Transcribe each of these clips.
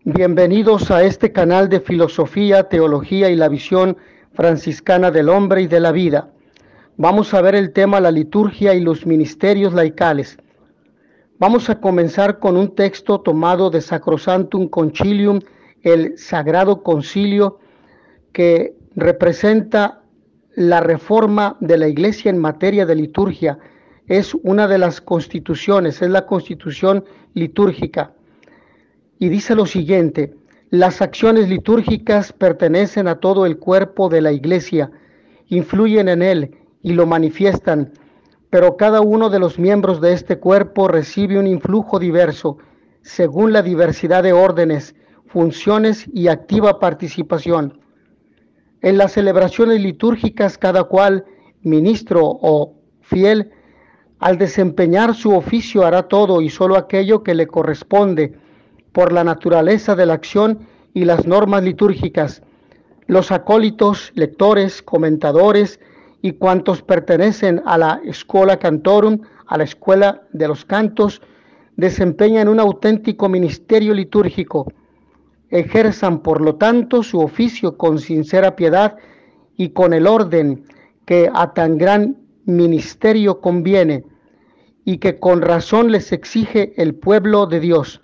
Bienvenidos a este canal de filosofía, teología y la visión franciscana del hombre y de la vida. Vamos a ver el tema la liturgia y los ministerios laicales. Vamos a comenzar con un texto tomado de Sacrosanctum Concilium, el Sagrado Concilio, que representa la reforma de la Iglesia en materia de liturgia. Es una de las constituciones, es la constitución litúrgica. Y dice lo siguiente: las acciones litúrgicas pertenecen a todo el cuerpo de la Iglesia, influyen en él y lo manifiestan, pero cada uno de los miembros de este cuerpo recibe un influjo diverso, según la diversidad de órdenes, funciones y activa participación. En las celebraciones litúrgicas, cada cual, ministro o fiel, al desempeñar su oficio hará todo y solo aquello que le corresponde por la naturaleza de la acción y las normas litúrgicas. Los acólitos, lectores, comentadores y cuantos pertenecen a la Schola Cantorum, a la escuela de los cantos, desempeñan un auténtico ministerio litúrgico. Ejerzan, por lo tanto, su oficio con sincera piedad y con el orden que a tan gran ministerio conviene y que con razón les exige el pueblo de Dios.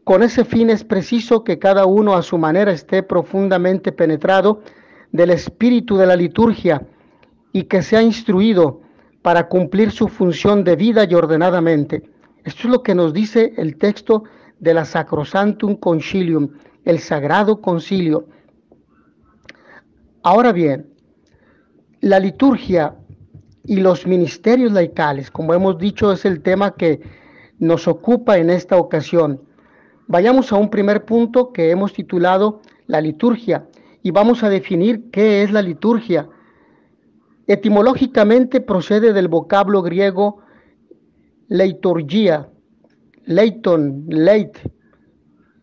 Con ese fin es preciso que cada uno a su manera esté profundamente penetrado del espíritu de la liturgia y que sea instruido para cumplir su función debida y ordenadamente. Esto es lo que nos dice el texto de la Sacrosanctum Concilium, el Sagrado Concilio. Ahora bien, la liturgia y los ministerios laicales, como hemos dicho, es el tema que nos ocupa en esta ocasión. Vayamos a un primer punto que hemos titulado la liturgia y vamos a definir qué es la liturgia. Etimológicamente procede del vocablo griego leiturgia, leiton, leit,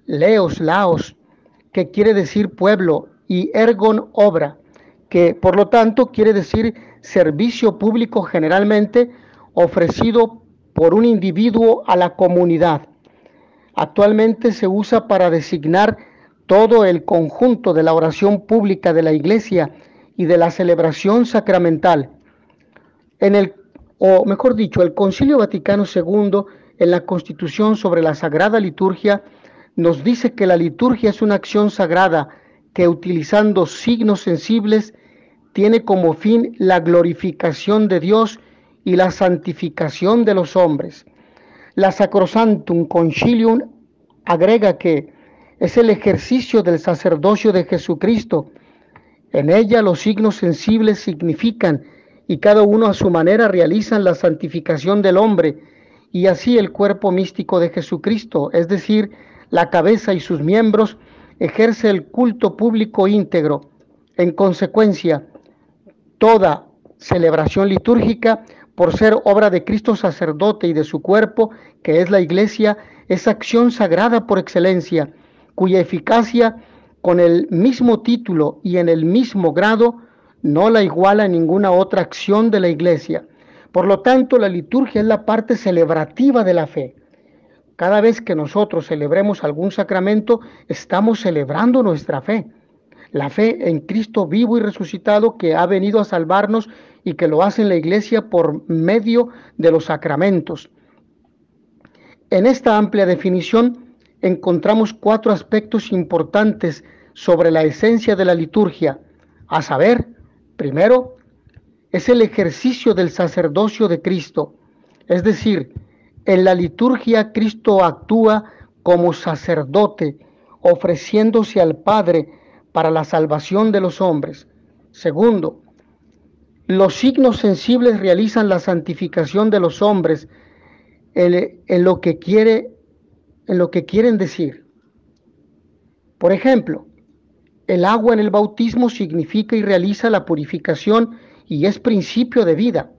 leos, laos, que quiere decir pueblo, y ergon, obra, que por lo tanto quiere decir servicio público generalmente ofrecido por un individuo a la comunidad. Actualmente se usa para designar todo el conjunto de la oración pública de la Iglesia y de la celebración sacramental. El Concilio Vaticano II, en la Constitución sobre la Sagrada Liturgia, nos dice que la liturgia es una acción sagrada que, utilizando signos sensibles, tiene como fin la glorificación de Dios y la santificación de los hombres. La Sacrosanctum Concilium agrega que es el ejercicio del sacerdocio de Jesucristo. En ella los signos sensibles significan y cada uno a su manera realizan la santificación del hombre, y así el cuerpo místico de Jesucristo, es decir, la cabeza y sus miembros, ejerce el culto público íntegro. En consecuencia, toda celebración litúrgica, por ser obra de Cristo sacerdote y de su cuerpo, que es la Iglesia, es acción sagrada por excelencia, cuya eficacia, con el mismo título y en el mismo grado, no la iguala ninguna otra acción de la Iglesia. Por lo tanto, la liturgia es la parte celebrativa de la fe. Cada vez que nosotros celebremos algún sacramento, estamos celebrando nuestra fe. La fe en Cristo vivo y resucitado, que ha venido a salvarnos y que lo hace en la Iglesia por medio de los sacramentos. En esta amplia definición encontramos 4 aspectos importantes sobre la esencia de la liturgia, a saber, primero, es el ejercicio del sacerdocio de Cristo, es decir, en la liturgia Cristo actúa como sacerdote, ofreciéndose al Padre para la salvación de los hombres. Segundo, los signos sensibles realizan la santificación de los hombres en lo que quieren decir. Por ejemplo, el agua en el bautismo significa y realiza la purificación y es principio de vida.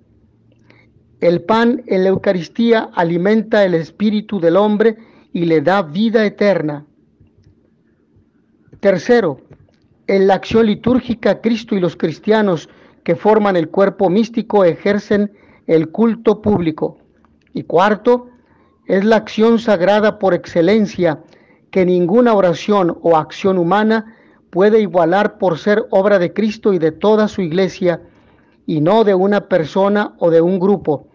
El pan en la Eucaristía alimenta el espíritu del hombre y le da vida eterna. Tercero, en la acción litúrgica, Cristo y los cristianos que forman el cuerpo místico ejercen el culto público. Y cuarto, es la acción sagrada por excelencia que ninguna oración o acción humana puede igualar por ser obra de Cristo y de toda su iglesia, y no de una persona o de un grupo.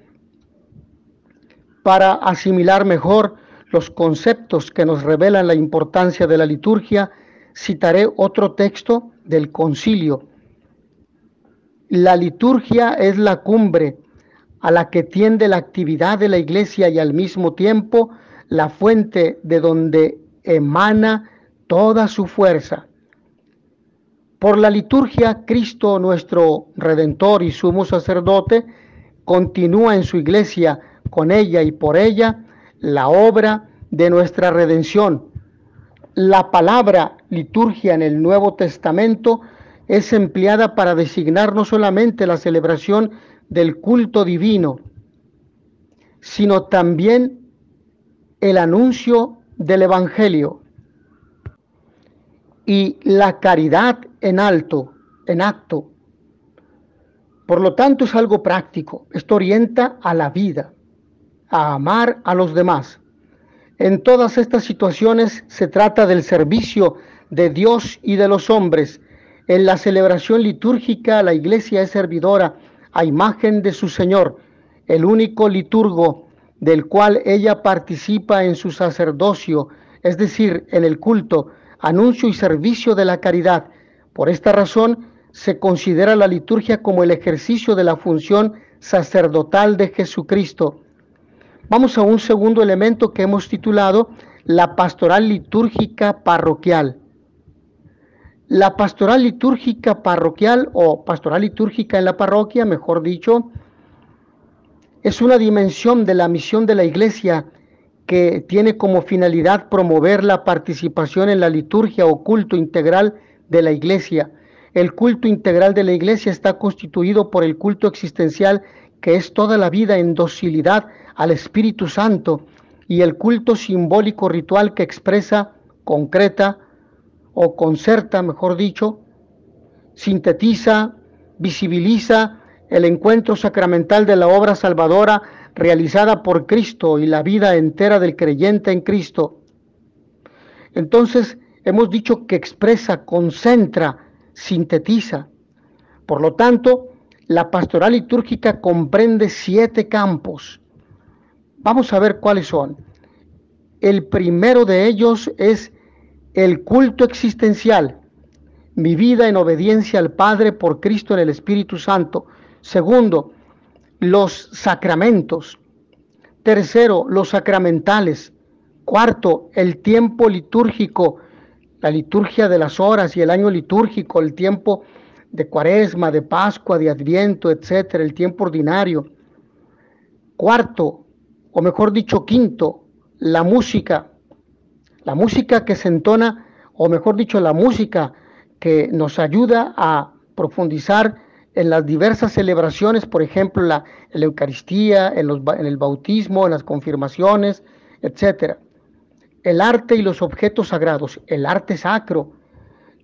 Para asimilar mejor los conceptos que nos revelan la importancia de la liturgia, citaré otro texto del concilio. La liturgia es la cumbre a la que tiende la actividad de la iglesia y al mismo tiempo la fuente de donde emana toda su fuerza. Por la liturgia, Cristo, nuestro Redentor y sumo sacerdote, continúa en su iglesia, con ella y por ella, la obra de nuestra redención. La palabra liturgia en el Nuevo Testamento es empleada para designar no solamente la celebración del culto divino, sino también el anuncio del Evangelio y la caridad en acto. Por lo tanto, es algo práctico. Esto orienta a la vida, a amar a los demás. En todas estas situaciones se trata del servicio de Dios y de los hombres. En la celebración litúrgica, la Iglesia es servidora a imagen de su Señor, el único liturgo del cual ella participa en su sacerdocio, es decir, en el culto, anuncio y servicio de la caridad. Por esta razón, se considera la liturgia como el ejercicio de la función sacerdotal de Jesucristo. Vamos a un segundo elemento que hemos titulado la pastoral litúrgica parroquial. La pastoral litúrgica parroquial, o pastoral litúrgica en la parroquia, mejor dicho, es una dimensión de la misión de la Iglesia que tiene como finalidad promover la participación en la liturgia o culto integral de la Iglesia. El culto integral de la Iglesia está constituido por el culto existencial, que es toda la vida en docilidad al Espíritu Santo, y el culto simbólico ritual que expresa, concreta o concerta, mejor dicho, sintetiza, visibiliza el encuentro sacramental de la obra salvadora realizada por Cristo y la vida entera del creyente en Cristo. Entonces, hemos dicho que expresa, concentra, sintetiza. Por lo tanto, la pastoral litúrgica comprende 7 campos. Vamos a ver cuáles son. El primero de ellos es el culto existencial, mi vida en obediencia al Padre por Cristo en el Espíritu Santo. Segundo, los sacramentos. Tercero, los sacramentales. Cuarto, el tiempo litúrgico, la liturgia de las horas y el año litúrgico, el tiempo de Cuaresma, de Pascua, de Adviento, etcétera, el tiempo ordinario. Cuarto, o mejor dicho, quinto, la música que se entona, o mejor dicho, la música que nos ayuda a profundizar en las diversas celebraciones, por ejemplo, en la Eucaristía, en el bautismo, en las confirmaciones, etcétera. El arte y los objetos sagrados, el arte sacro,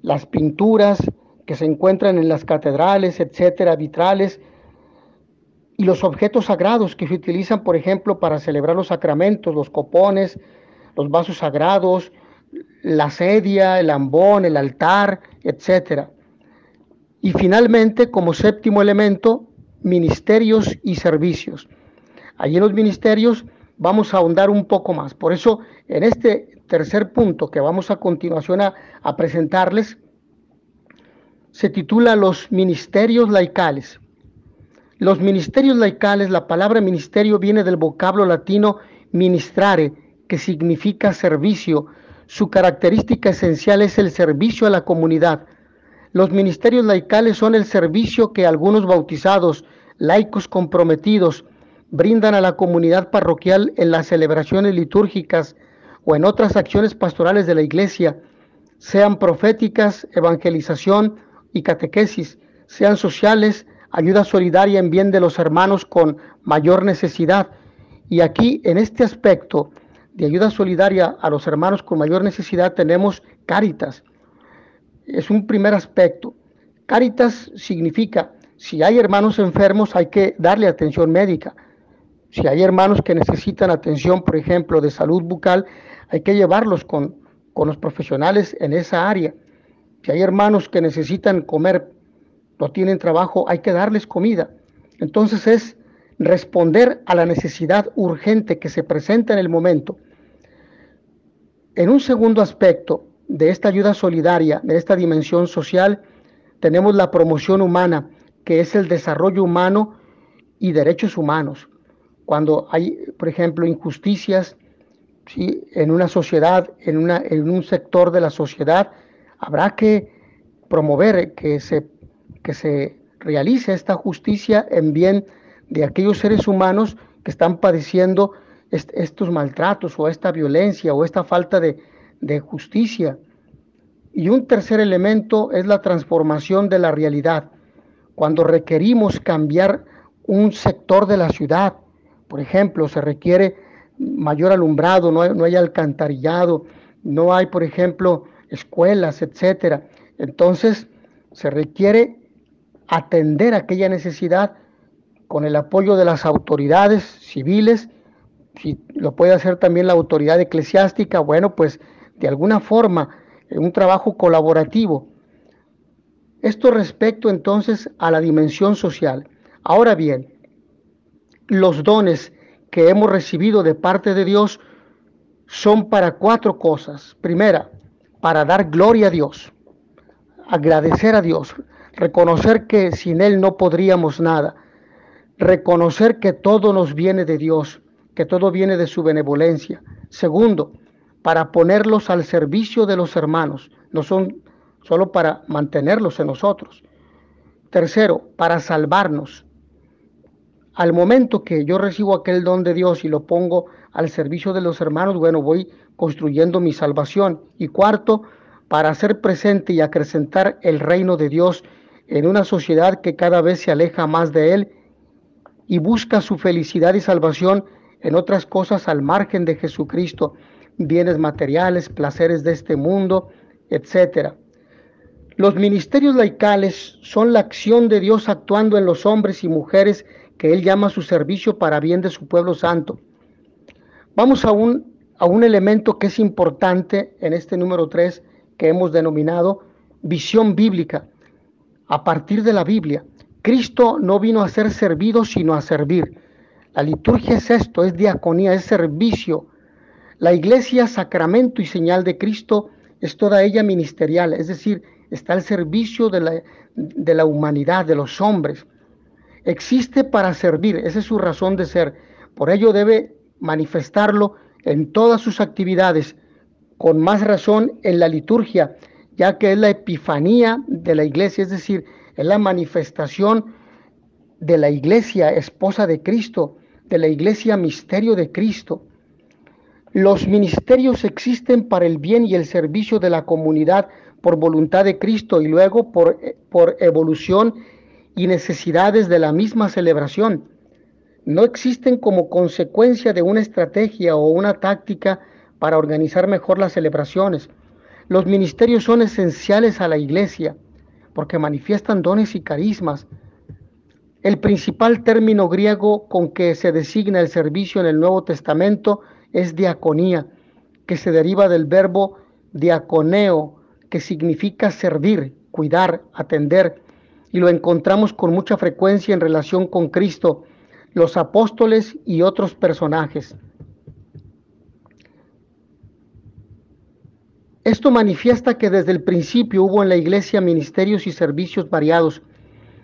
las pinturas que se encuentran en las catedrales, etcétera, vitrales, y los objetos sagrados que se utilizan, por ejemplo, para celebrar los sacramentos, los copones, los vasos sagrados, la sedia, el ambón, el altar, etcétera. Y finalmente, como séptimo elemento, ministerios y servicios. Allí en los ministerios vamos a ahondar un poco más. Por eso, en este tercer punto que vamos a continuación a presentarles, se titula Los ministerios laicales. Los ministerios laicales, la palabra ministerio viene del vocablo latino ministrare, que significa servicio. Su característica esencial es el servicio a la comunidad. Los ministerios laicales son el servicio que algunos bautizados, laicos comprometidos, brindan a la comunidad parroquial en las celebraciones litúrgicas o en otras acciones pastorales de la Iglesia, sean proféticas, evangelización y catequesis, sean sociales, ayuda solidaria en bien de los hermanos con mayor necesidad. Y aquí, en este aspecto de ayuda solidaria a los hermanos con mayor necesidad, tenemos Cáritas. Es un primer aspecto. Cáritas significa, si hay hermanos enfermos, hay que darle atención médica. Si hay hermanos que necesitan atención, por ejemplo, de salud bucal, hay que llevarlos con con los profesionales en esa área. Si hay hermanos que necesitan comer, no tienen trabajo, hay que darles comida. Entonces es responder a la necesidad urgente que se presenta en el momento. En un segundo aspecto de esta ayuda solidaria, de esta dimensión social, tenemos la promoción humana, que es el desarrollo humano y derechos humanos. Cuando hay, por ejemplo, injusticias, ¿sí?, en una sociedad, en un sector de la sociedad, habrá que promover que se realice esta justicia en bien de aquellos seres humanos que están padeciendo estos maltratos o esta violencia o esta falta de justicia. Y un tercer elemento es la transformación de la realidad. Cuando requerimos cambiar un sector de la ciudad, por ejemplo, se requiere mayor alumbrado, no hay alcantarillado, no hay, por ejemplo, escuelas, etcétera. Entonces, se requiere atender aquella necesidad con el apoyo de las autoridades civiles. Si lo puede hacer también la autoridad eclesiástica, bueno, pues de alguna forma, un trabajo colaborativo. Esto respecto entonces a la dimensión social. Ahora bien, los dones que hemos recibido de parte de Dios son para 4 cosas. Primera, para dar gloria a Dios, agradecer a Dios, reconocer que sin Él no podríamos nada, reconocer que todo nos viene de Dios, que todo viene de su benevolencia. Segundo, para ponerlos al servicio de los hermanos, no son solo para mantenerlos en nosotros. Tercero, para salvarnos. Al momento que yo recibo aquel don de Dios y lo pongo al servicio de los hermanos, bueno, voy construyendo mi salvación. Y cuarto, para hacer presente y acrecentar el reino de Dios en una sociedad que cada vez se aleja más de Él y busca su felicidad y salvación en otras cosas al margen de Jesucristo, bienes materiales, placeres de este mundo, etc. Los ministerios laicales son la acción de Dios actuando en los hombres y mujeres que Él llama a su servicio para bien de su pueblo santo. Vamos a un elemento que es importante en este número 3 que hemos denominado visión bíblica. A partir de la Biblia, Cristo no vino a ser servido, sino a servir. La liturgia es esto, es diaconía, es servicio. La iglesia, sacramento y señal de Cristo, es toda ella ministerial, es decir, está al servicio de la humanidad, de los hombres. Existe para servir, esa es su razón de ser. Por ello debe manifestarlo en todas sus actividades, con más razón en la liturgia, ya que es la epifanía de la iglesia, es decir, es la manifestación de la iglesia, esposa de Cristo, de la iglesia, misterio de Cristo. Los ministerios existen para el bien y el servicio de la comunidad por voluntad de Cristo y luego por evolución y necesidades de la misma celebración. No existen como consecuencia de una estrategia o una táctica para organizar mejor las celebraciones. Los ministerios son esenciales a la iglesia porque manifiestan dones y carismas. El principal término griego con que se designa el servicio en el Nuevo Testamento es diaconía, que se deriva del verbo diaconeo, que significa servir, cuidar, atender, y lo encontramos con mucha frecuencia en relación con Cristo, los apóstoles y otros personajes. Esto manifiesta que desde el principio hubo en la iglesia ministerios y servicios variados.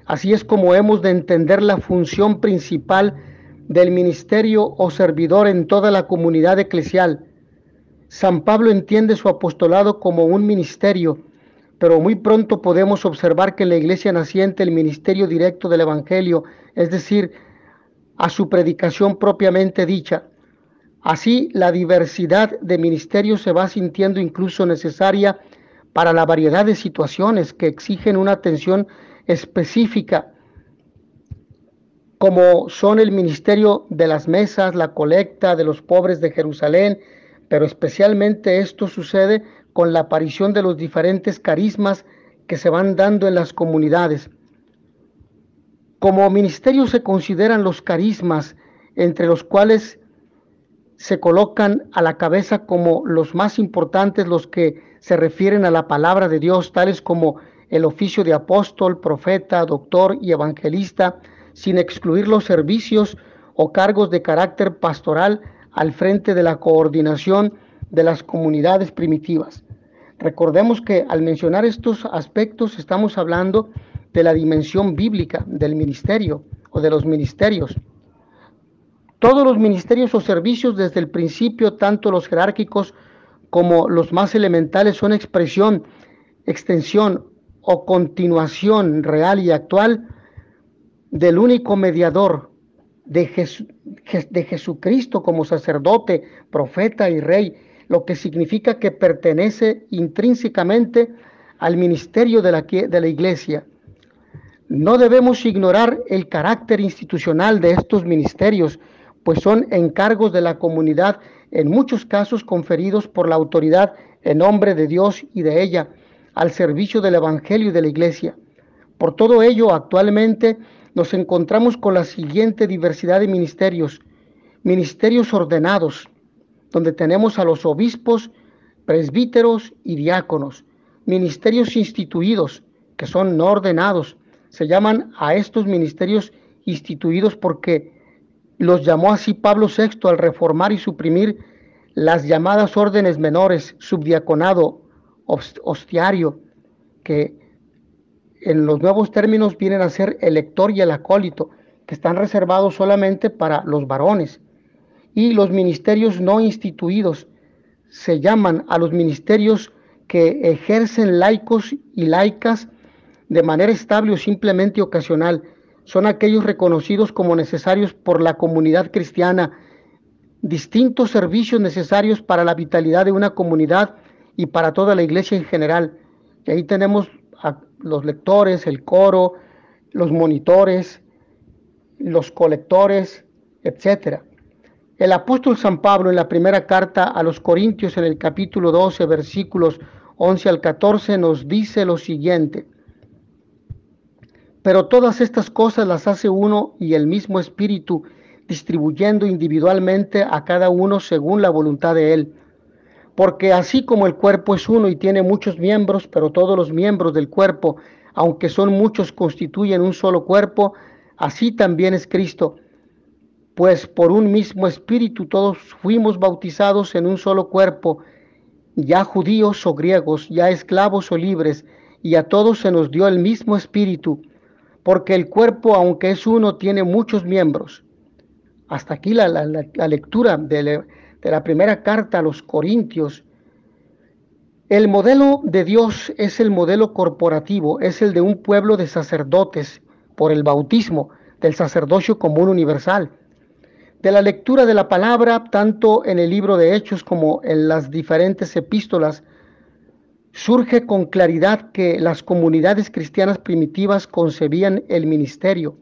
Así es como hemos de entender la función principal del ministerio o servidor en toda la comunidad eclesial. San Pablo entiende su apostolado como un ministerio, pero muy pronto podemos observar que en la iglesia naciente el ministerio directo del Evangelio, es decir, a su predicación propiamente dicha. Así, la diversidad de ministerios se va sintiendo incluso necesaria para la variedad de situaciones que exigen una atención específica, como son el ministerio de las mesas, la colecta de los pobres de Jerusalén, pero especialmente esto sucede con la aparición de los diferentes carismas que se van dando en las comunidades. Como ministerio se consideran los carismas, entre los cuales se colocan a la cabeza como los más importantes, los que se refieren a la palabra de Dios, tales como el oficio de apóstol, profeta, doctor y evangelista, sin excluir los servicios o cargos de carácter pastoral al frente de la coordinación de las comunidades primitivas. Recordemos que al mencionar estos aspectos estamos hablando de la dimensión bíblica del ministerio o de los ministerios. Todos los ministerios o servicios desde el principio, tanto los jerárquicos como los más elementales, son expresión, extensión o continuación real y actual del único mediador de Jesucristo como sacerdote, profeta y rey, lo que significa que pertenece intrínsecamente al ministerio de la iglesia. No debemos ignorar el carácter institucional de estos ministerios, pues son encargos de la comunidad, en muchos casos conferidos por la autoridad en nombre de Dios y de ella, al servicio del Evangelio y de la iglesia. Por todo ello, actualmente nos encontramos con la siguiente diversidad de ministerios: ministerios ordenados, donde tenemos a los obispos, presbíteros y diáconos; ministerios instituidos, que son no ordenados. Se llaman a estos ministerios instituidos porque los llamó así Pablo VI al reformar y suprimir las llamadas órdenes menores, subdiaconado, hostiario, que en los nuevos términos vienen a ser el lector y el acólito, que están reservados solamente para los varones. Y los ministerios no instituidos se llaman a los ministerios que ejercen laicos y laicas de manera estable o simplemente ocasional. Son aquellos reconocidos como necesarios por la comunidad cristiana, distintos servicios necesarios para la vitalidad de una comunidad y para toda la iglesia en general. Y ahí tenemos a los lectores, el coro, los monitores, los colectores, etc. El apóstol San Pablo, en la primera carta a los Corintios, en el capítulo 12, versículos 11 al 14, nos dice lo siguiente: pero todas estas cosas las hace uno y el mismo Espíritu, distribuyendo individualmente a cada uno según la voluntad de Él. Porque así como el cuerpo es uno y tiene muchos miembros, pero todos los miembros del cuerpo, aunque son muchos, constituyen un solo cuerpo, así también es Cristo. Pues por un mismo Espíritu todos fuimos bautizados en un solo cuerpo, ya judíos o griegos, ya esclavos o libres, y a todos se nos dio el mismo Espíritu, porque el cuerpo, aunque es uno, tiene muchos miembros. Hasta aquí la lectura de la primera carta a los Corintios. El modelo de Dios es el modelo corporativo, es el de un pueblo de sacerdotes por el bautismo, del sacerdocio común universal. De la lectura de la palabra, tanto en el libro de Hechos como en las diferentes epístolas, surge con claridad que las comunidades cristianas primitivas concebían el ministerio,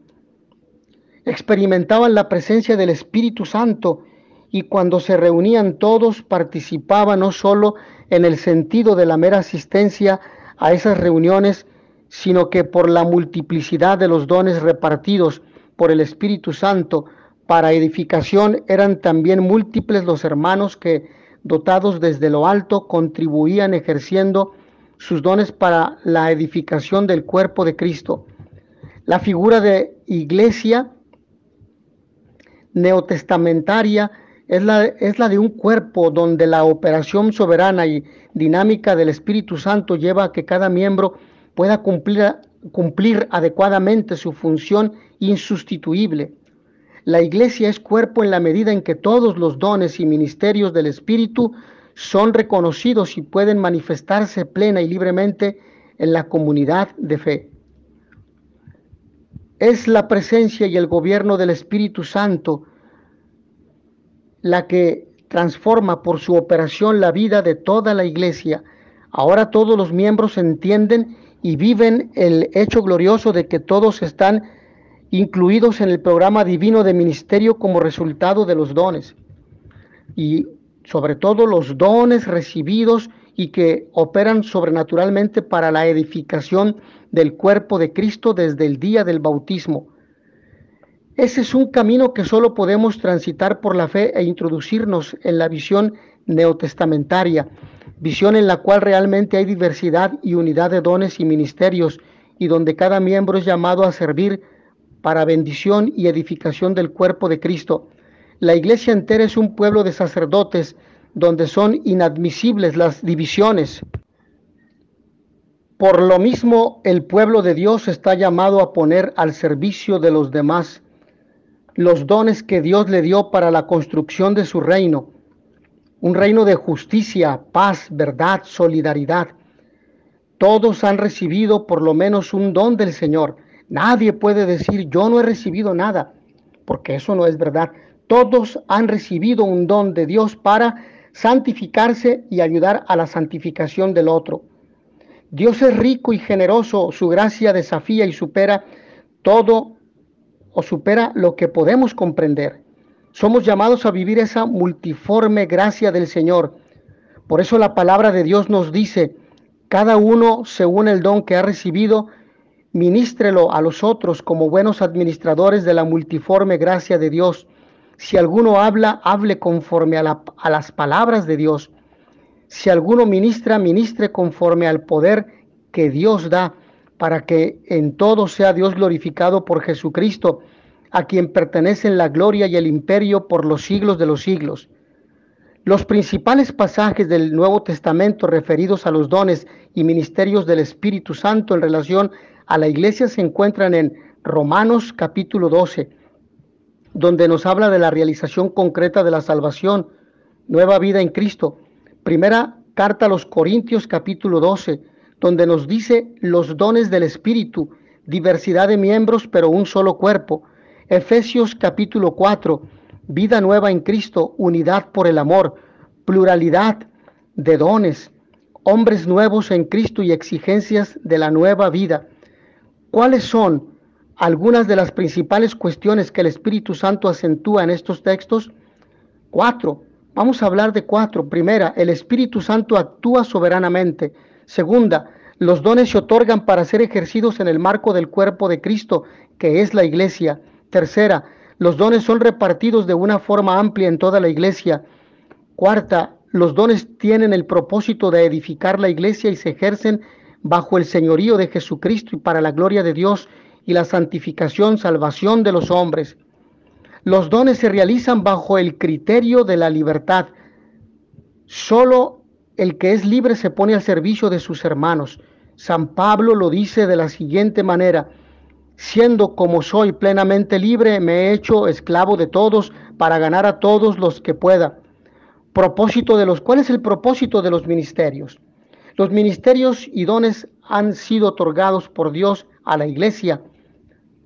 experimentaban la presencia del Espíritu Santo, y cuando se reunían todos participaban no solo en el sentido de la mera asistencia a esas reuniones, sino que por la multiplicidad de los dones repartidos por el Espíritu Santo para edificación, eran también múltiples los hermanos que, dotados desde lo alto, contribuían ejerciendo sus dones para la edificación del cuerpo de Cristo. La figura de iglesia neotestamentaria es la de un cuerpo donde la operación soberana y dinámica del Espíritu Santo lleva a que cada miembro pueda cumplir adecuadamente su función insustituible. La iglesia es cuerpo en la medida en que todos los dones y ministerios del Espíritu son reconocidos y pueden manifestarse plena y libremente en la comunidad de fe. Es la presencia y el gobierno del Espíritu Santo la que transforma por su operación la vida de toda la iglesia. Ahora todos los miembros entienden y viven el hecho glorioso de que todos están incluidos en el programa divino de ministerio como resultado de los dones, y sobre todo los dones recibidos y que operan sobrenaturalmente para la edificación del cuerpo de Cristo desde el día del bautismo. Ese es un camino que solo podemos transitar por la fe e introducirnos en la visión neotestamentaria, visión en la cual realmente hay diversidad y unidad de dones y ministerios, y donde cada miembro es llamado a servir para bendición y edificación del cuerpo de Cristo. La iglesia entera es un pueblo de sacerdotes, donde son inadmisibles las divisiones. Por lo mismo, el pueblo de Dios está llamado a poner al servicio de los demás los dones que Dios le dio para la construcción de su reino, un reino de justicia, paz, verdad, solidaridad. Todos han recibido por lo menos un don del Señor. Nadie puede decir, yo no he recibido nada, porque eso no es verdad. Todos han recibido un don de Dios para santificarse y ayudar a la santificación del otro. Dios es rico y generoso, su gracia desafía y supera todo o supera lo que podemos comprender. Somos llamados a vivir esa multiforme gracia del Señor. Por eso la palabra de Dios nos dice, cada uno según el don que ha recibido, ministrelo a los otros como buenos administradores de la multiforme gracia de Dios. Si alguno habla, hable conforme a las palabras de Dios. Si alguno ministra, ministre conforme al poder que Dios da, para que en todo sea Dios glorificado por Jesucristo, a quien pertenecen la gloria y el imperio por los siglos de los siglos. Los principales pasajes del Nuevo Testamento referidos a los dones y ministerios del Espíritu Santo en relación a la iglesia se encuentran en Romanos capítulo 12, donde nos habla de la realización concreta de la salvación, nueva vida en Cristo. Primera carta a los Corintios capítulo 12, donde nos dice los dones del Espíritu, diversidad de miembros pero un solo cuerpo. Efesios capítulo 4, vida nueva en Cristo, unidad por el amor, pluralidad de dones, hombres nuevos en Cristo y exigencias de la nueva vida. ¿Cuáles son algunas de las principales cuestiones que el Espíritu Santo acentúa en estos textos? 4. Vamos a hablar de 4. Primera, el Espíritu Santo actúa soberanamente. Segunda, los dones se otorgan para ser ejercidos en el marco del cuerpo de Cristo, que es la iglesia. Tercera, los dones son repartidos de una forma amplia en toda la iglesia. Cuarta, los dones tienen el propósito de edificar la iglesia y se ejercen bajo el señorío de Jesucristo y para la gloria de Dios y la santificación, salvación de los hombres. Los dones se realizan bajo el criterio de la libertad. Solo el que es libre se pone al servicio de sus hermanos. San Pablo lo dice de la siguiente manera: siendo como soy plenamente libre, me he hecho esclavo de todos para ganar a todos los que pueda. ¿Cuál es el propósito de los ministerios? Los ministerios y dones han sido otorgados por Dios a la iglesia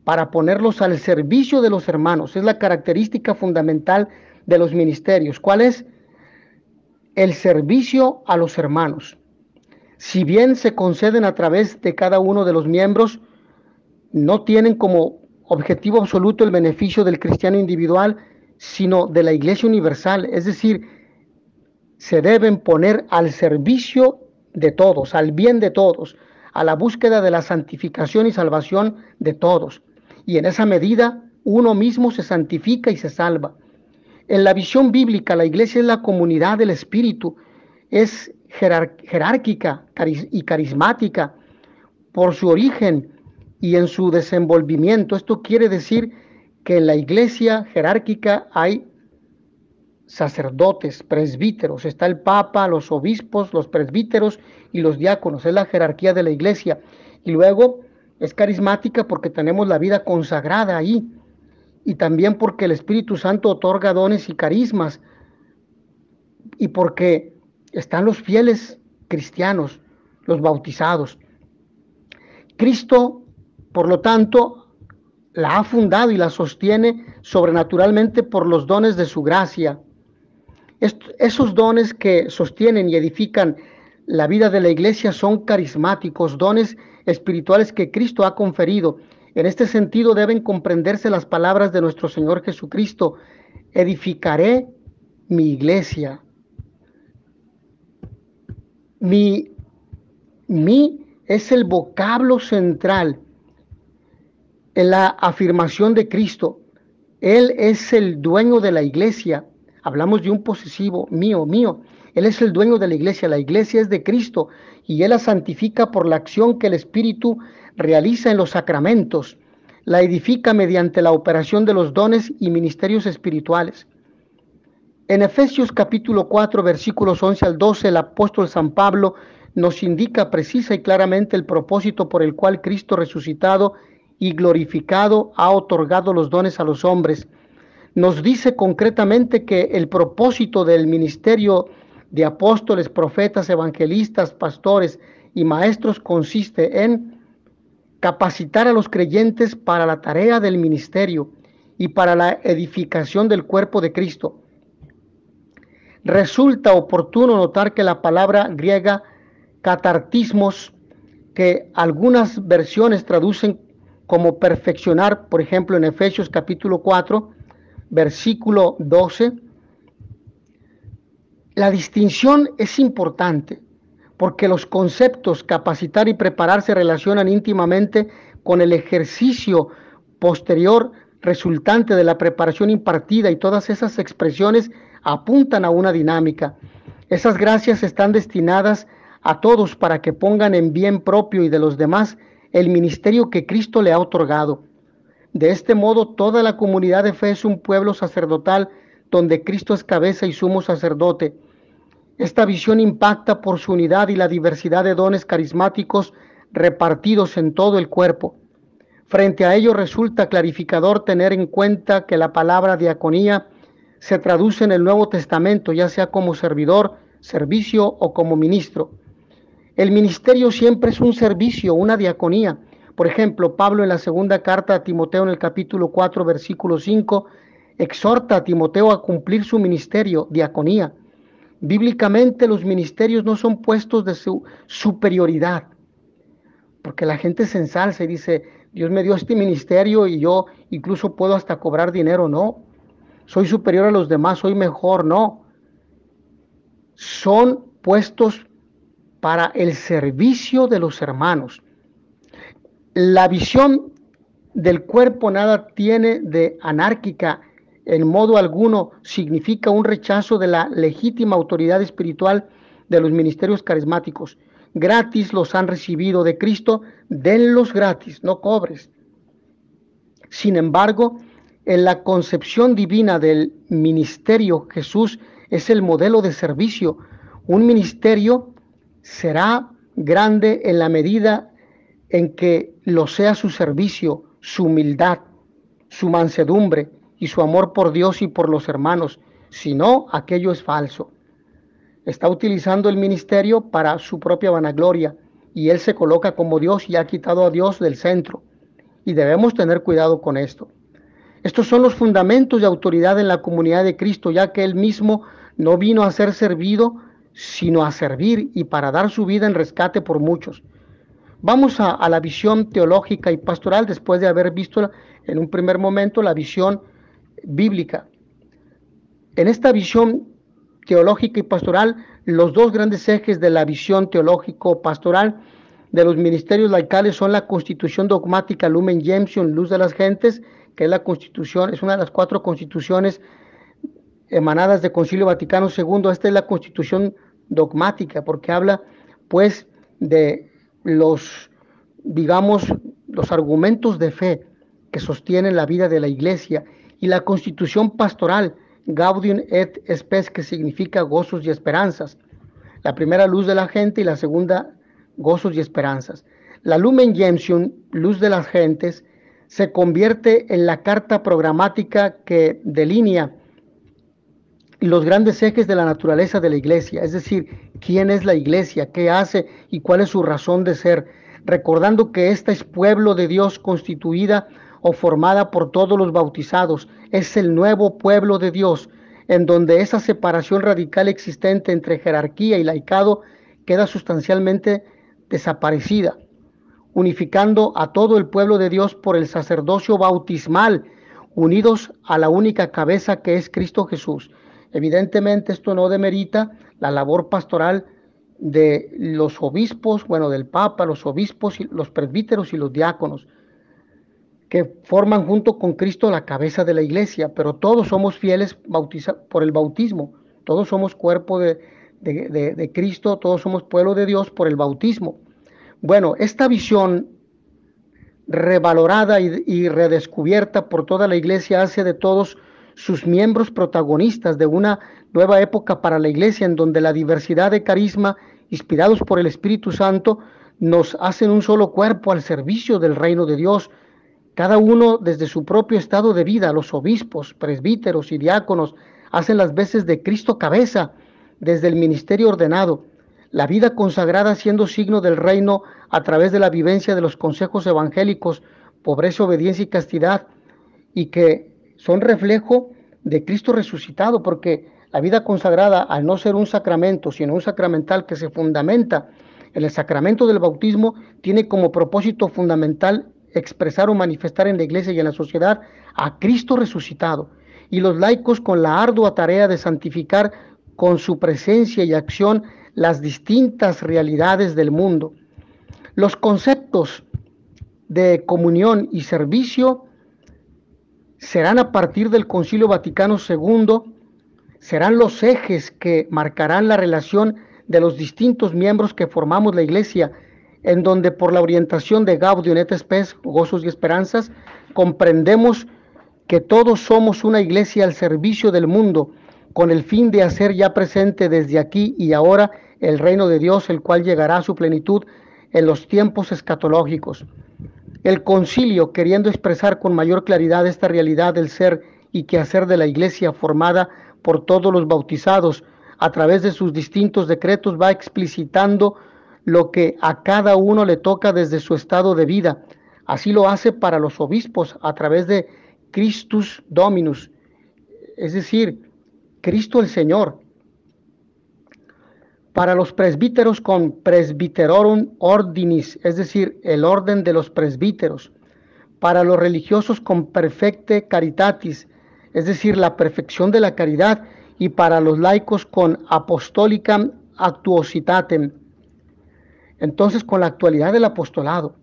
para ponerlos al servicio de los hermanos. Es la característica fundamental de los ministerios. ¿Cuál es? El servicio a los hermanos. Si bien se conceden a través de cada uno de los miembros, no tienen como objetivo absoluto el beneficio del cristiano individual, sino de la iglesia universal. Es decir, se deben poner al servicio de todos, al bien de todos, a la búsqueda de la santificación y salvación de todos. Y en esa medida, uno mismo se santifica y se salva. En la visión bíblica, la iglesia es la comunidad del Espíritu, es jerárquica y carismática por su origen y en su desenvolvimiento. Esto quiere decir que en la iglesia jerárquica hay sacerdotes, presbíteros, está el papa, los obispos, los presbíteros y los diáconos. Es la jerarquía de la iglesia. Y luego es carismática porque tenemos la vida consagrada ahí, y también porque el Espíritu Santo otorga dones y carismas, y porque están los fieles cristianos, los bautizados. Cristo, por lo tanto, la ha fundado y la sostiene sobrenaturalmente por los dones de su gracia. Esos dones que sostienen y edifican la vida de la iglesia son carismáticos, dones espirituales que Cristo ha conferido. En este sentido deben comprenderse las palabras de nuestro Señor Jesucristo: edificaré mi iglesia. Mi es el vocablo central en la afirmación de Cristo. Él es el dueño de la iglesia. Hablamos de un posesivo, mío, mío. Él es el dueño de la iglesia es de Cristo y Él la santifica por la acción que el Espíritu realiza en los sacramentos. La edifica mediante la operación de los dones y ministerios espirituales. En Efesios capítulo 4, versículos 11 al 12, el apóstol San Pablo nos indica precisa y claramente el propósito por el cual Cristo resucitado y glorificado ha otorgado los dones a los hombres. Nos dice concretamente que el propósito del ministerio de apóstoles, profetas, evangelistas, pastores y maestros consiste en capacitar a los creyentes para la tarea del ministerio y para la edificación del cuerpo de Cristo. Resulta oportuno notar que la palabra griega catartismos, que algunas versiones traducen como perfeccionar, por ejemplo en Efesios capítulo 4, versículo 12, la distinción es importante porque los conceptos capacitar y preparar se relacionan íntimamente con el ejercicio posterior resultante de la preparación impartida, y todas esas expresiones apuntan a una dinámica. Esas gracias están destinadas a todos para que pongan en bien propio y de los demás el ministerio que Cristo le ha otorgado. De este modo, toda la comunidad de fe es un pueblo sacerdotal donde Cristo es cabeza y sumo sacerdote. Esta visión impacta por su unidad y la diversidad de dones carismáticos repartidos en todo el cuerpo. Frente a ello resulta clarificador tener en cuenta que la palabra diaconía se traduce en el Nuevo Testamento, ya sea como servidor, servicio o como ministro. El ministerio siempre es un servicio, una diaconía. Por ejemplo, Pablo en la segunda carta a Timoteo en el capítulo 4, versículo 5, exhorta a Timoteo a cumplir su ministerio, diaconía. Bíblicamente los ministerios no son puestos de su superioridad, porque la gente se ensalza y dice, Dios me dio este ministerio y yo incluso puedo hasta cobrar dinero. No, soy superior a los demás, soy mejor. No, son puestos para el servicio de los hermanos. La visión del cuerpo nada tiene de anárquica, en modo alguno significa un rechazo de la legítima autoridad espiritual de los ministerios carismáticos. Gratis los han recibido de Cristo, denlos gratis, no cobres. Sin embargo, en la concepción divina del ministerio, Jesús es el modelo de servicio. Un ministerio será grande en la medida en que lo sea su servicio, su humildad, su mansedumbre y su amor por Dios y por los hermanos. Si no, aquello es falso. Está utilizando el ministerio para su propia vanagloria y él se coloca como Dios y ha quitado a Dios del centro. Y debemos tener cuidado con esto. Estos son los fundamentos de autoridad en la comunidad de Cristo, ya que él mismo no vino a ser servido, sino a servir y para dar su vida en rescate por muchos. Vamos a la visión teológica y pastoral después de haber visto en un primer momento la visión bíblica. En esta visión teológica y pastoral, los dos grandes ejes de la visión teológico-pastoral de los ministerios laicales son la constitución dogmática Lumen Gentium, luz de las gentes, que es la constitución, es una de las 4 constituciones emanadas del Concilio Vaticano II. Esta es la constitución dogmática, porque habla pues de los, digamos, los argumentos de fe que sostienen la vida de la iglesia, y la constitución pastoral Gaudium et Spes, que significa gozos y esperanzas. La primera, luz de la gente, y la segunda, gozos y esperanzas. La Lumen Gentium, luz de las gentes, se convierte en la carta programática que delinea los grandes ejes de la naturaleza de la iglesia, es decir, quién es la iglesia, qué hace y cuál es su razón de ser, recordando que esta es pueblo de Dios constituida o formada por todos los bautizados. Es el nuevo pueblo de Dios, en donde esa separación radical existente entre jerarquía y laicado queda sustancialmente desaparecida, unificando a todo el pueblo de Dios por el sacerdocio bautismal, unidos a la única cabeza que es Cristo Jesús. Evidentemente esto no demerita la labor pastoral de los obispos, bueno, del Papa, los obispos, los presbíteros y los diáconos, que forman junto con Cristo la cabeza de la iglesia, pero todos somos fieles por el bautismo, todos somos cuerpo de Cristo, todos somos pueblo de Dios por el bautismo. Bueno, esta visión revalorada y redescubierta por toda la iglesia hace de todos sus miembros protagonistas de una nueva época para la iglesia, en donde la diversidad de carisma inspirados por el Espíritu Santo nos hacen un solo cuerpo al servicio del reino de Dios, cada uno desde su propio estado de vida. Los obispos, presbíteros y diáconos hacen las veces de Cristo cabeza desde el ministerio ordenado, la vida consagrada siendo signo del reino a través de la vivencia de los consejos evangélicos, pobreza, obediencia y castidad, y que son reflejo de Cristo resucitado, porque la vida consagrada, al no ser un sacramento, sino un sacramental que se fundamenta en el sacramento del bautismo, tiene como propósito fundamental expresar o manifestar en la iglesia y en la sociedad a Cristo resucitado, y los laicos con la ardua tarea de santificar con su presencia y acción las distintas realidades del mundo. Los conceptos de comunión y servicio serán a partir del Concilio Vaticano II, serán los ejes que marcarán la relación de los distintos miembros que formamos la iglesia, en donde por la orientación de Gaudium et Spes, gozos y esperanzas, comprendemos que todos somos una iglesia al servicio del mundo, con el fin de hacer ya presente desde aquí y ahora el reino de Dios, el cual llegará a su plenitud en los tiempos escatológicos. El concilio, queriendo expresar con mayor claridad esta realidad del ser y quehacer de la iglesia formada por todos los bautizados, a través de sus distintos decretos va explicitando lo que a cada uno le toca desde su estado de vida. Así lo hace para los obispos a través de Christus Dominus, es decir, Cristo el Señor. Para los presbíteros con Presbyterorum Ordinis, es decir, el orden de los presbíteros. Para los religiosos con Perfecte Caritatis, es decir, la perfección de la caridad. Y para los laicos con Apostolicam Actuositatem, entonces con la actualidad del apostolado.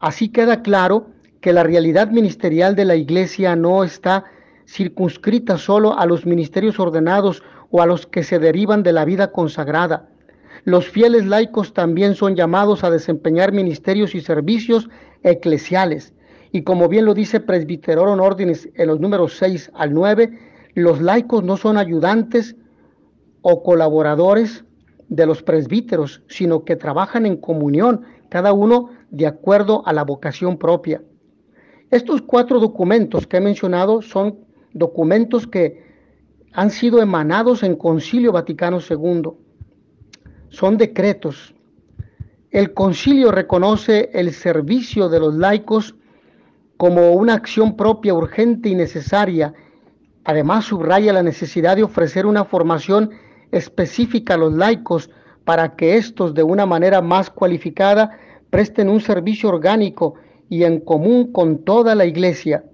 Así queda claro que la realidad ministerial de la iglesia no está circunscrita solo a los ministerios ordenados o a los que se derivan de la vida consagrada. Los fieles laicos también son llamados a desempeñar ministerios y servicios eclesiales. Y como bien lo dice Presbyterorum Ordinis en los números 6 al 9, los laicos no son ayudantes o colaboradores de los presbíteros, sino que trabajan en comunión, cada uno de acuerdo a la vocación propia. Estos 4 documentos que he mencionado son documentos que han sido emanados en Concilio Vaticano II. Son decretos. El concilio reconoce el servicio de los laicos como una acción propia, urgente y necesaria. Además, subraya la necesidad de ofrecer una formación específica a los laicos para que éstos, de una manera más cualificada, presten un servicio orgánico y en común con toda la iglesia.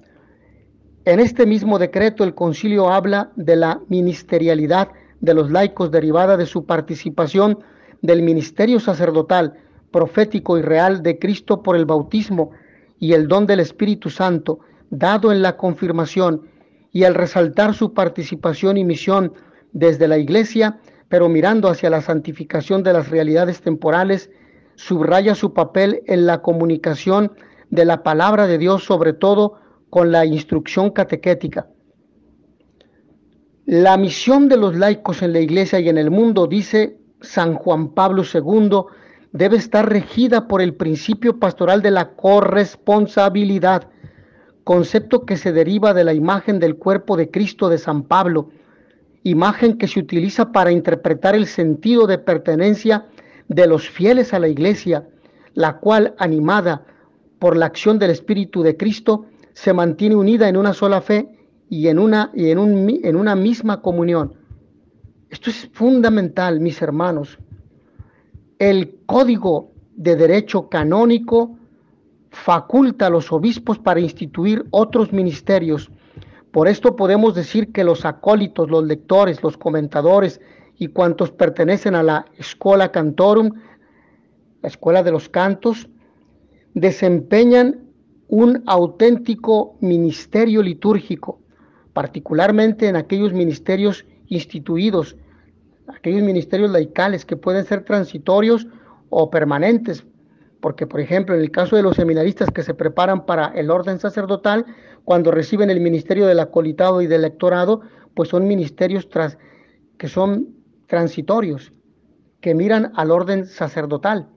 En este mismo decreto, el concilio habla de la ministerialidad de los laicos derivada de su participación del ministerio sacerdotal, profético y real de Cristo por el bautismo y el don del Espíritu Santo, dado en la confirmación, y al resaltar su participación y misión desde la iglesia, pero mirando hacia la santificación de las realidades temporales, subraya su papel en la comunicación de la palabra de Dios, sobre todo con la instrucción catequética. La misión de los laicos en la iglesia y en el mundo, dice San Juan Pablo II, debe estar regida por el principio pastoral de la corresponsabilidad, concepto que se deriva de la imagen del cuerpo de Cristo de San Pablo, imagen que se utiliza para interpretar el sentido de pertenencia de los fieles a la iglesia, la cual, animada por la acción del Espíritu de Cristo, se mantiene unida en una sola fe y en una misma comunión. Esto es fundamental, mis hermanos. El Código de Derecho Canónico faculta a los obispos para instituir otros ministerios. Por esto podemos decir que los acólitos, los lectores, los comentadores y cuantos pertenecen a la Schola Cantorum, la escuela de los cantos, desempeñan un auténtico ministerio litúrgico, particularmente en aquellos ministerios instituidos, aquellos ministerios laicales que pueden ser transitorios o permanentes, porque por ejemplo en el caso de los seminaristas que se preparan para el orden sacerdotal, cuando reciben el ministerio del acolitado y del lectorado, pues son ministerios que son transitorios, que miran al orden sacerdotal,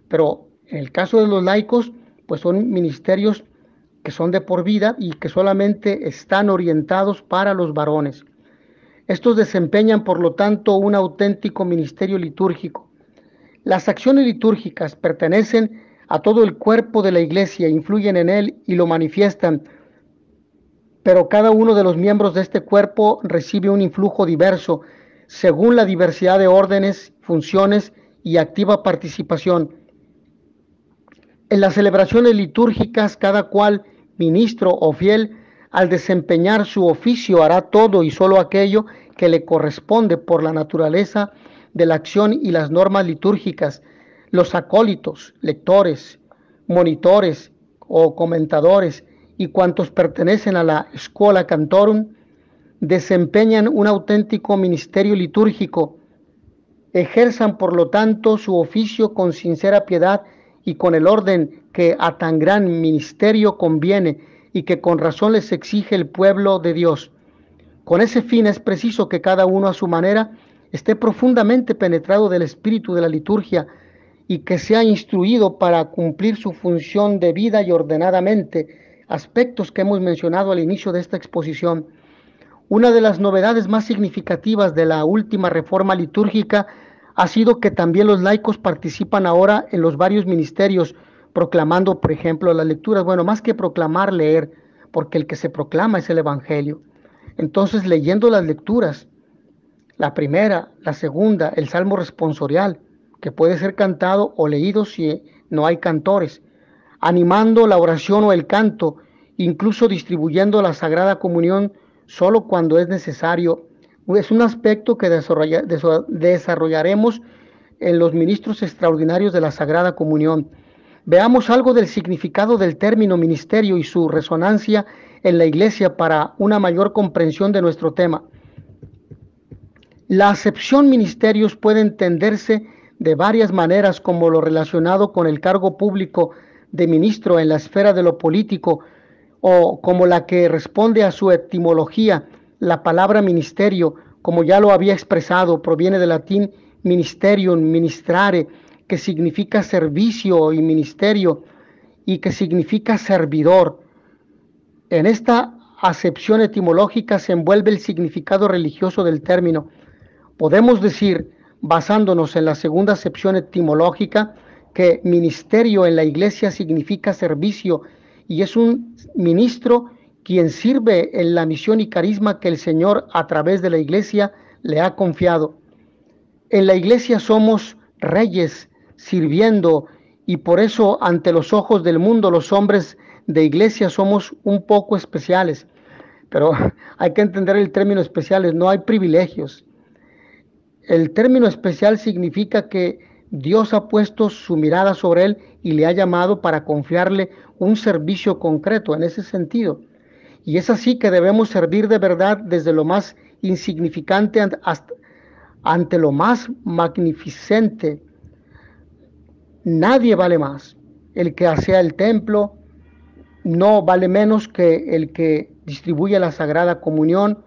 pero en el caso de los laicos, pues son ministerios que son de por vida y que solamente están orientados para los varones. Estos desempeñan, por lo tanto, un auténtico ministerio litúrgico. Las acciones litúrgicas pertenecen a todo el cuerpo de la Iglesia, influyen en él y lo manifiestan, pero cada uno de los miembros de este cuerpo recibe un influjo diverso según la diversidad de órdenes, funciones y activa participación. En las celebraciones litúrgicas, cada cual, ministro o fiel, al desempeñar su oficio hará todo y solo aquello que le corresponde por la naturaleza de la acción y las normas litúrgicas. Los acólitos, lectores, monitores o comentadores y cuantos pertenecen a la Schola Cantorum desempeñan un auténtico ministerio litúrgico. Ejerzan, por lo tanto, su oficio con sincera piedad y con el orden que a tan gran ministerio conviene y que con razón les exige el pueblo de Dios. Con ese fin es preciso que cada uno a su manera esté profundamente penetrado del espíritu de la liturgia y que sea instruido para cumplir su función debida y ordenadamente, aspectos que hemos mencionado al inicio de esta exposición. Una de las novedades más significativas de la última reforma litúrgica ha sido que también los laicos participan ahora en los varios ministerios, proclamando, por ejemplo, las lecturas. Bueno, más que proclamar, leer, porque el que se proclama es el Evangelio. Entonces, leyendo las lecturas, la primera, la segunda, el Salmo responsorial, que puede ser cantado o leído si no hay cantores, animando la oración o el canto, incluso distribuyendo la Sagrada Comunión solo cuando es necesario. Es un aspecto que desarrollaremos en los ministros extraordinarios de la Sagrada Comunión. Veamos algo del significado del término ministerio y su resonancia en la Iglesia para una mayor comprensión de nuestro tema. La acepción ministerios puede entenderse de varias maneras, como lo relacionado con el cargo público de ministro en la esfera de lo político, o como la que responde a su etimología. La palabra ministerio, como ya lo había expresado, proviene del latín ministerium, ministrare, que significa servicio y ministerio, y que significa servidor. En esta acepción etimológica se envuelve el significado religioso del término. Podemos decir, basándonos en la segunda acepción etimológica, que ministerio en la Iglesia significa servicio, y es un ministro quien sirve en la misión y carisma que el Señor a través de la Iglesia le ha confiado. En la Iglesia somos reyes sirviendo, y por eso ante los ojos del mundo los hombres de Iglesia somos un poco especiales. Pero hay que entender el término especiales, no hay privilegios. El término especial significa que Dios ha puesto su mirada sobre él y le ha llamado para confiarle un servicio concreto en ese sentido. Y es así que debemos servir de verdad desde lo más insignificante hasta ante lo más magnificente. Nadie vale más. El que asea el templo no vale menos que el que distribuye la Sagrada Comunión.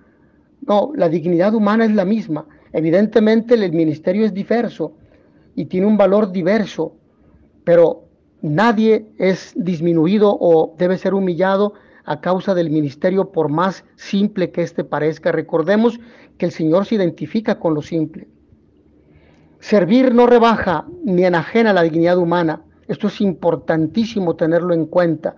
No, la dignidad humana es la misma. Evidentemente el ministerio es diverso y tiene un valor diverso, pero nadie es disminuido o debe ser humillado a causa del ministerio, por más simple que éste parezca. Recordemos que el Señor se identifica con lo simple. Servir no rebaja ni enajena la dignidad humana. Esto es importantísimo tenerlo en cuenta.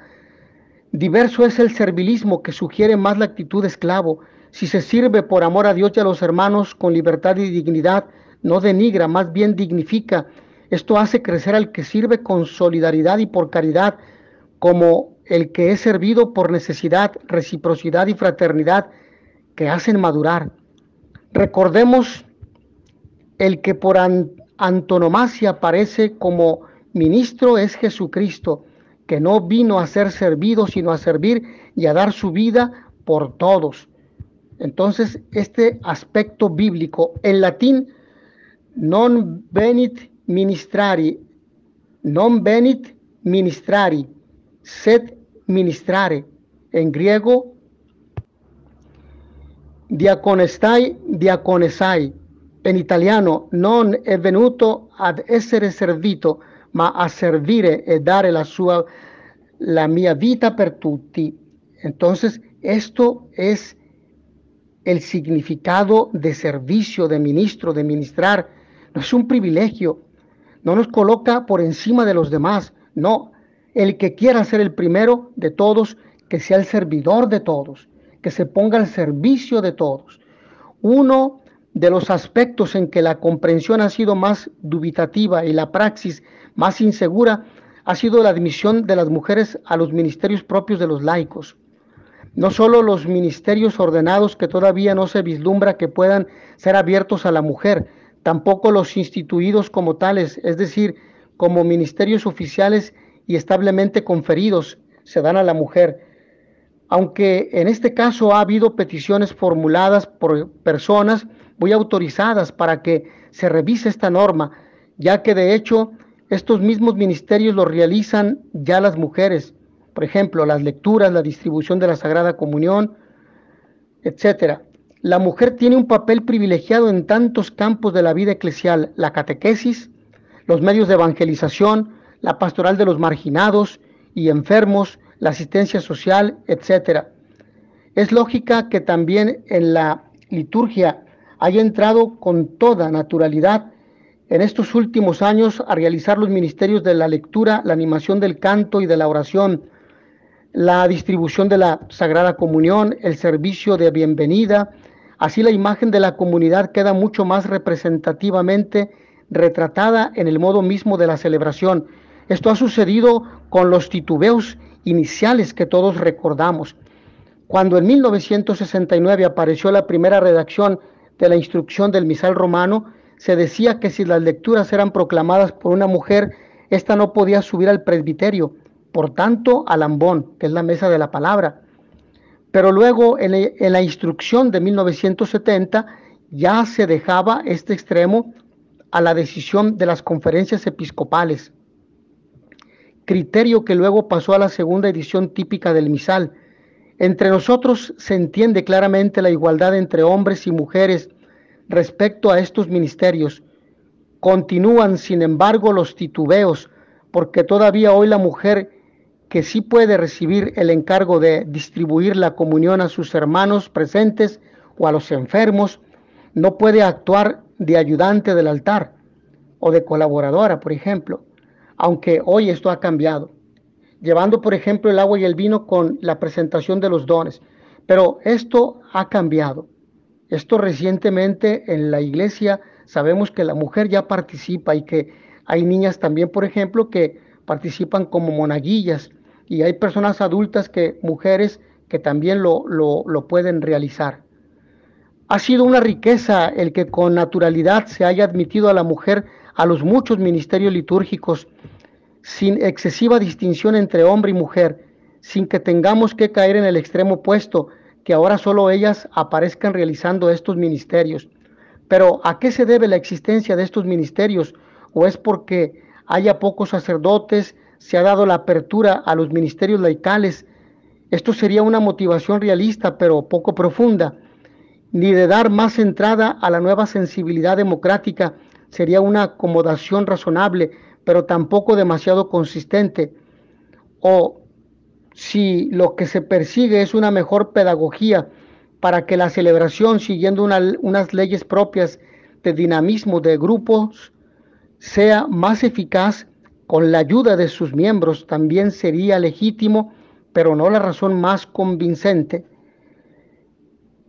Diverso es el servilismo, que sugiere más la actitud de esclavo. Si se sirve por amor a Dios y a los hermanos con libertad y dignidad, no denigra, más bien dignifica. Esto hace crecer al que sirve con solidaridad y por caridad, como el que es servido por necesidad, reciprocidad y fraternidad, que hacen madurar. Recordemos el que por antonomasia aparece como ministro es Jesucristo, que no vino a ser servido, sino a servir y a dar su vida por todos. Entonces, este aspecto bíblico, en latín, non venit ministrari, sed ministrare. En griego, diaconestai, diaconesai. En italiano, non è venuto ad essere servito, ma a servire e dare la mia vita per tutti. Entonces, esto es el significado de servicio, de ministro, de ministrar. No es un privilegio, no nos coloca por encima de los demás, no. El que quiera ser el primero de todos, que sea el servidor de todos, que se ponga al servicio de todos. Uno de los aspectos en que la comprensión ha sido más dubitativa y la praxis más insegura ha sido la admisión de las mujeres a los ministerios propios de los laicos. No solo los ministerios ordenados, que todavía no se vislumbra que puedan ser abiertos a la mujer, tampoco los instituidos como tales, es decir, como ministerios oficiales y establemente conferidos, se dan a la mujer. Aunque en este caso ha habido peticiones formuladas por personas muy autorizadas para que se revise esta norma, ya que de hecho estos mismos ministerios lo realizan ya las mujeres. Por ejemplo, las lecturas, la distribución de la Sagrada Comunión, etcétera. La mujer tiene un papel privilegiado en tantos campos de la vida eclesial: la catequesis, los medios de evangelización, la pastoral de los marginados y enfermos, la asistencia social, etcétera. Es lógica que también en la liturgia haya entrado con toda naturalidad en estos últimos años a realizar los ministerios de la lectura, la animación del canto y de la oración, la distribución de la Sagrada Comunión, el servicio de bienvenida. Así la imagen de la comunidad queda mucho más representativamente retratada en el modo mismo de la celebración. Esto ha sucedido con los titubeos iniciales que todos recordamos. Cuando en 1969 apareció la primera redacción de la instrucción del misal romano, se decía que si las lecturas eran proclamadas por una mujer, ésta no podía subir al presbiterio, por tanto al ambón, que es la mesa de la palabra. Pero luego en la instrucción de 1970 ya se dejaba este extremo a la decisión de las conferencias episcopales, criterio que luego pasó a la segunda edición típica del misal. Entre nosotros se entiende claramente la igualdad entre hombres y mujeres respecto a estos ministerios. Continúan, sin embargo, los titubeos, porque todavía hoy la mujer, que sí puede recibir el encargo de distribuir la comunión a sus hermanos presentes o a los enfermos, no puede actuar de ayudante del altar o de colaboradora, por ejemplo, aunque hoy esto ha cambiado, llevando, por ejemplo, el agua y el vino con la presentación de los dones. Pero esto ha cambiado. Esto recientemente en la iglesia sabemos que la mujer ya participa y que hay niñas también, por ejemplo, que participan como monaguillas, y hay personas adultas, mujeres, que también lo pueden realizar. Ha sido una riqueza el que con naturalidad se haya admitido a la mujer a los muchos ministerios litúrgicos, sin excesiva distinción entre hombre y mujer, sin que tengamos que caer en el extremo opuesto, que ahora solo ellas aparezcan realizando estos ministerios. Pero ¿a qué se debe la existencia de estos ministerios? ¿O es porque haya pocos sacerdotes? ¿Se ha dado la apertura a los ministerios laicales? Esto sería una motivación realista, pero poco profunda. Ni de dar más entrada a la nueva sensibilidad democrática, sería una acomodación razonable, pero tampoco demasiado consistente. O si lo que se persigue es una mejor pedagogía para que la celebración, siguiendo unas leyes propias de dinamismo de grupos, sea más eficaz con la ayuda de sus miembros, también sería legítimo, pero no la razón más convincente.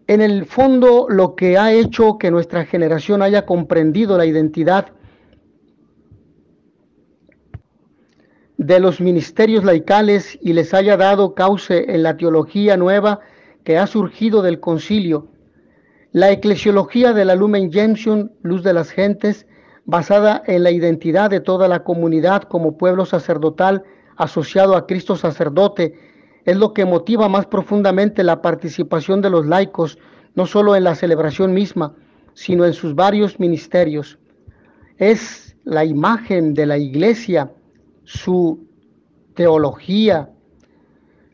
En el fondo, lo que ha hecho que nuestra generación haya comprendido la identidad de los ministerios laicales y les haya dado cauce en la teología nueva que ha surgido del concilio, la eclesiología de la Lumen Gentium, luz de las gentes, basada en la identidad de toda la comunidad como pueblo sacerdotal asociado a Cristo sacerdote, es lo que motiva más profundamente la participación de los laicos, no solo en la celebración misma, sino en sus varios ministerios. Es la imagen de la Iglesia, su teología,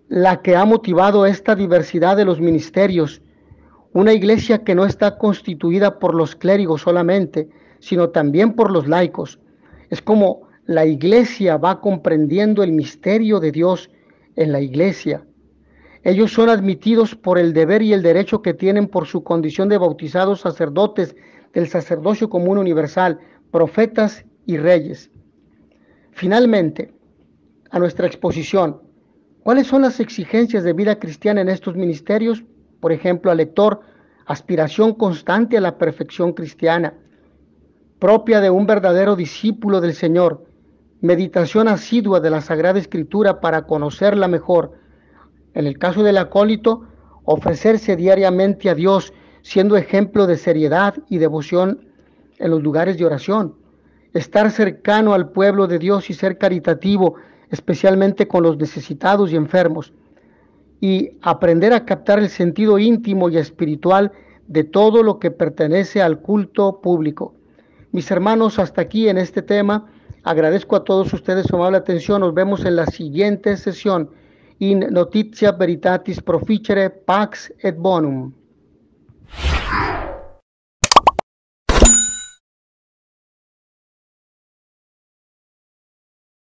la que ha motivado esta diversidad de los ministerios. Una iglesia que no está constituida por los clérigos solamente, sino también por los laicos. Es como la iglesia va comprendiendo el misterio de Dios en la iglesia. Ellos son admitidos por el deber y el derecho que tienen por su condición de bautizados sacerdotes del sacerdocio común universal, profetas y reyes. Finalmente, a nuestra exposición, ¿cuáles son las exigencias de vida cristiana en estos ministerios? Por ejemplo, al lector, aspiración constante a la perfección cristiana, propia de un verdadero discípulo del Señor, meditación asidua de la Sagrada Escritura para conocerla mejor. En el caso del acólito, ofrecerse diariamente a Dios, siendo ejemplo de seriedad y devoción en los lugares de oración. Estar cercano al pueblo de Dios y ser caritativo, especialmente con los necesitados y enfermos. Y aprender a captar el sentido íntimo y espiritual de todo lo que pertenece al culto público. Mis hermanos, hasta aquí en este tema. Agradezco a todos ustedes su amable atención. Nos vemos en la siguiente sesión. In notitia veritatis proficere pax et bonum.